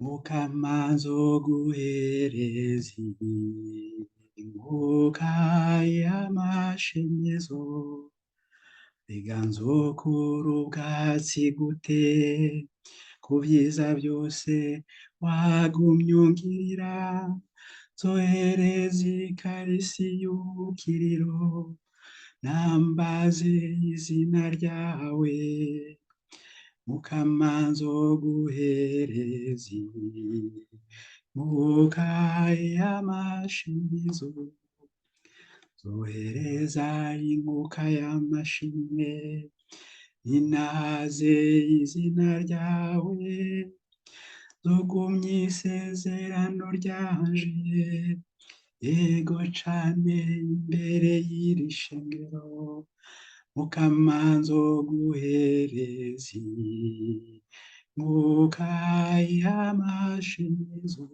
mukamanzoguherezi inkuka y'amashemezo biganzokura ubwatsi gute ku byiza byose wagumye ungirira zohereza ikarisi y'ubukiriro nambaze izina ryawe mukamanzoguherezi nkuka y'amashemezo zohereza inkuka y'amashimwe inaze izina ryawe zogumye isezerano ryanje ego cane imbere y'iri shengero mukamanzoguherezi nkuka y'amashemezo